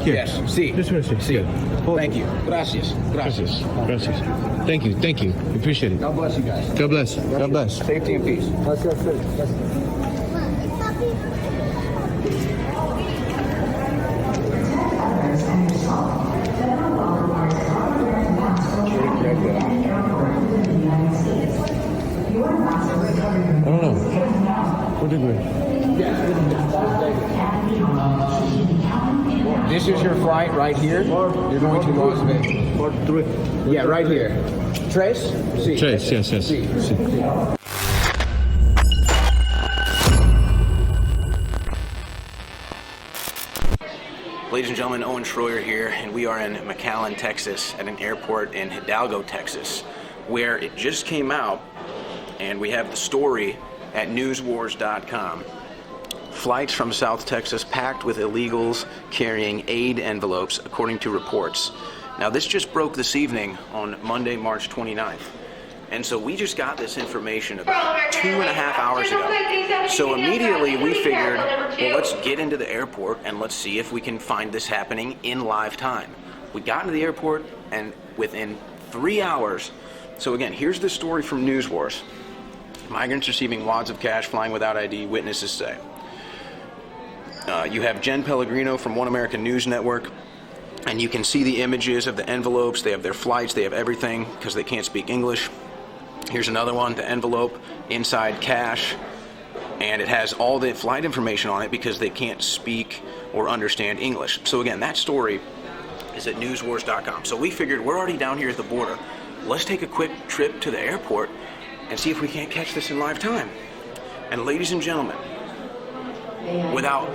Here. Yes. Sí. Just want to see. Thank you. Gracias. Gracias. Gracias. Thank you. Thank you. Appreciate it. God bless you guys. God bless. God bless. Safety and peace. I don't know. What did we? This is your flight right here. You're going to Las Vegas. Or three. Yeah, right here. Tres? Sí. Tres, yes. Sí. Sí. Ladies and gentlemen, Owen Schroyer here, and we are in McAllen, Texas, at an airport in Hidalgo, Texas, where it just came out, and we have the story at newswars.com. Flights from South Texas packed with illegals carrying aid envelopes, according to reports. Now, this just broke this evening on Monday, March 29th. And so we just got this information about 2.5 hours ago. So immediately we figured, well, let's get into the airport and let's see if we can find this happening in live time. We got into the airport, and within 3 hours, so again, here's the story from News Wars. Migrants receiving wads of cash flying without ID, witnesses say. You have Jen Pellegrino from One American News Network, and you can see the images of the envelopes. They have their flights, they have everything because they can't speak English. Here's another one, the envelope, inside cash, and it has all the flight information on it because they can't speak or understand English. So again, that story is at newswars.com. So we figured we're already down here at the border. Let's take a quick trip to the airport and see if we can't catch this in live time. And ladies and gentlemen, without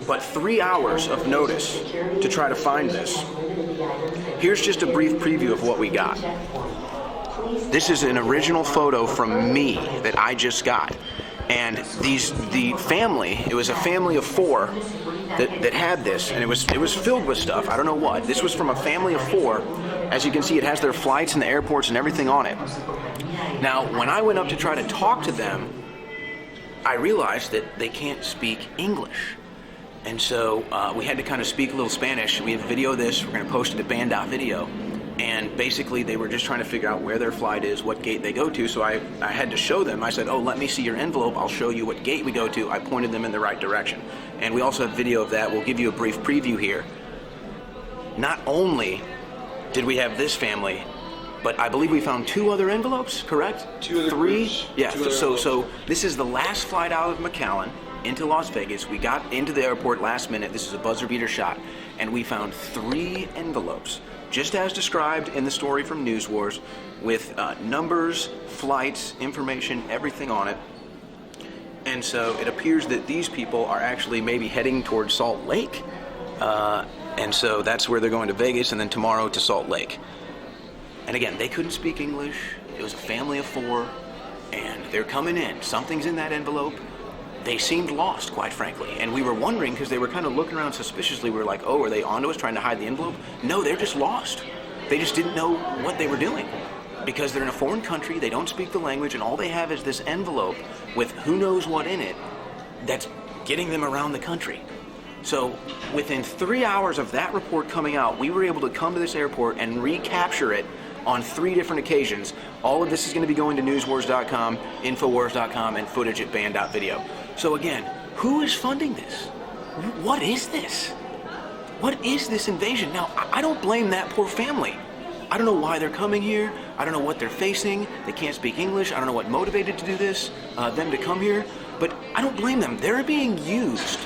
but 3 hours of notice to try to find this, here's just a brief preview of what we got. This is an original photo from me that I just got. And the family, it was a family of 4 that had this, and it was filled with stuff. I don't know what. This was from a family of 4. As you can see, it has their flights and the airports and everything on it. Now, when I went up to try to talk to them, I realized that they can't speak English. And so we had to kind of speak a little Spanish. We have a video of this. We're going to post it at band.video. And basically, they were just trying to figure out where their flight is, what gate they go to. So I had to show them. I said, oh, let me see your envelope. I'll show you what gate we go to. I pointed them in the right direction. And we also have video of that. We'll give you a brief preview here. Not only did we have this family, but I believe we found 2 other envelopes, correct? 2 other 3? groups, Yeah, 2 other so this is the last flight out of McAllen into Las Vegas. We got into the airport last minute. This is a buzzer beater shot. And we found 3 envelopes, just as described in the story from News Wars, with numbers, flights, information, everything on it. And so it appears that these people are actually maybe heading towards Salt Lake. And so that's where they're going to Vegas, and then tomorrow to Salt Lake. And again, they couldn't speak English. It was a family of 4, and they're coming in. Something's in that envelope. They seemed lost, quite frankly. And we were wondering, because they were kind of looking around suspiciously. We were like, oh, are they onto us trying to hide the envelope? No, they're just lost. They just didn't know what they were doing. Because they're in a foreign country, they don't speak the language, and all they have is this envelope with who knows what in it that's getting them around the country. So within 3 hours of that report coming out, we were able to come to this airport and recapture it on 3 different occasions. All of this is going to be going to newswars.com, infowars.com, and footage at band.video. So again, who is funding this? What is this? What is this invasion? Now, I don't blame that poor family. I don't know why they're coming here. I don't know what they're facing. They can't speak English. I don't know what motivated to do this, them to come here. But I don't blame them. They're being used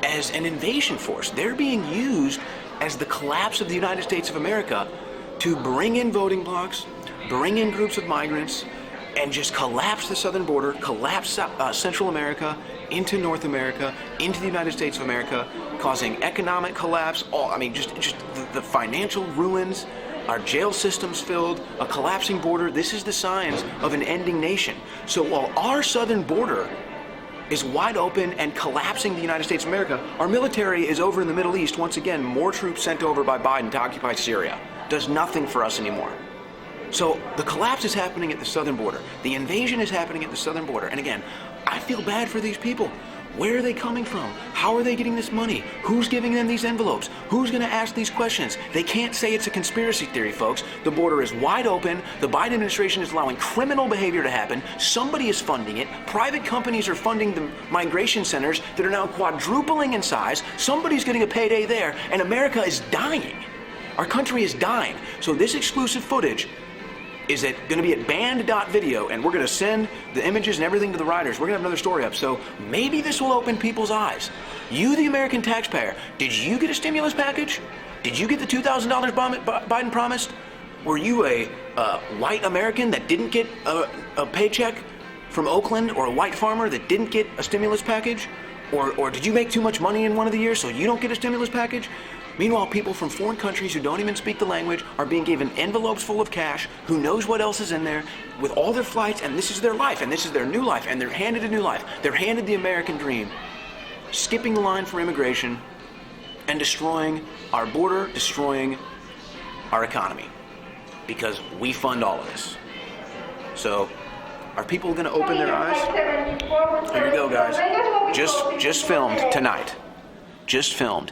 as an invasion force. They're being used as the collapse of the United States of America to bring in voting blocks, bring in groups of migrants, and just collapse the southern border, collapse Central America into North America, into the United States of America, causing economic collapse, just the financial ruins, our jail systems filled, a collapsing border. This is the signs of an ending nation. So while our southern border is wide open and collapsing the United States of America, our military is over in the Middle East, once again, more troops sent over by Biden to occupy Syria. Does nothing for us anymore. So the collapse is happening at the southern border. The invasion is happening at the southern border. And again, I feel bad for these people. Where are they coming from? How are they getting this money? Who's giving them these envelopes? Who's going to ask these questions? They can't say it's a conspiracy theory, folks. The border is wide open. The Biden administration is allowing criminal behavior to happen. Somebody is funding it. Private companies are funding the migration centers that are now quadrupling in size. Somebody's getting a payday there, and America is dying. Our country is dying. So this exclusive footage is going to be at banned.video, and we're going to send the images and everything to the writers. We're going to have another story up, so maybe this will open people's eyes. You, the American taxpayer, did you get a stimulus package? Did you get the $2,000 Biden promised? Were you a white American that didn't get a paycheck from Oakland, or a white farmer that didn't get a stimulus package? Or did you make too much money in one of the years so you don't get a stimulus package? Meanwhile, people from foreign countries who don't even speak the language are being given envelopes full of cash, who knows what else is in there, with all their flights, and this is their life, and this is their new life, and they're handed a new life. They're handed the American dream, skipping the line for immigration, and destroying our border, destroying our economy, because we fund all of this. So, are people going to open their eyes? Here we go, guys. Just filmed tonight. Just filmed.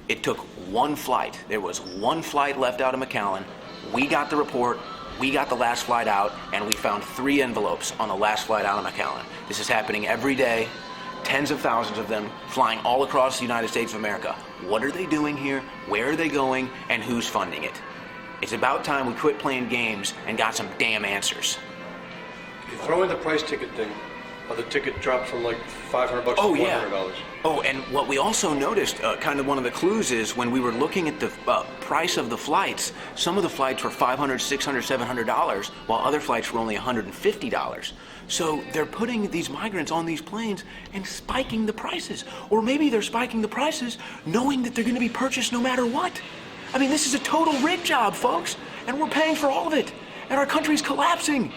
It took one flight. There was one flight left out of McAllen. We got the report. We got the last flight out, and we found 3 envelopes on the last flight out of McAllen. This is happening every day. Tens of thousands of them flying all across the United States of America. What are they doing here? Where are they going? And who's funding it? It's about time we quit playing games and got some damn answers. You throw in the price ticket thing. The ticket dropped from like $500 to $400. Yeah. Oh, and what we also noticed, kind of one of the clues is when we were looking at the price of the flights, some of the flights were $500, $600, $700, while other flights were only $150. So they're putting these migrants on these planes and spiking the prices. Or maybe they're spiking the prices knowing that they're going to be purchased no matter what. I mean, this is a total rig job, folks, and we're paying for all of it, and our country's collapsing.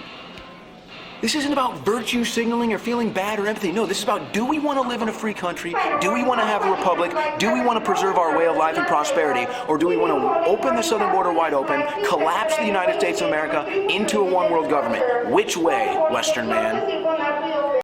This isn't about virtue signaling or feeling bad or empathy. No, this is about, do we want to live in a free country? Do we want to have a republic? Do we want to preserve our way of life and prosperity? Or do we want to open the southern border wide open, collapse the United States of America into a one-world government? Which way, Western man?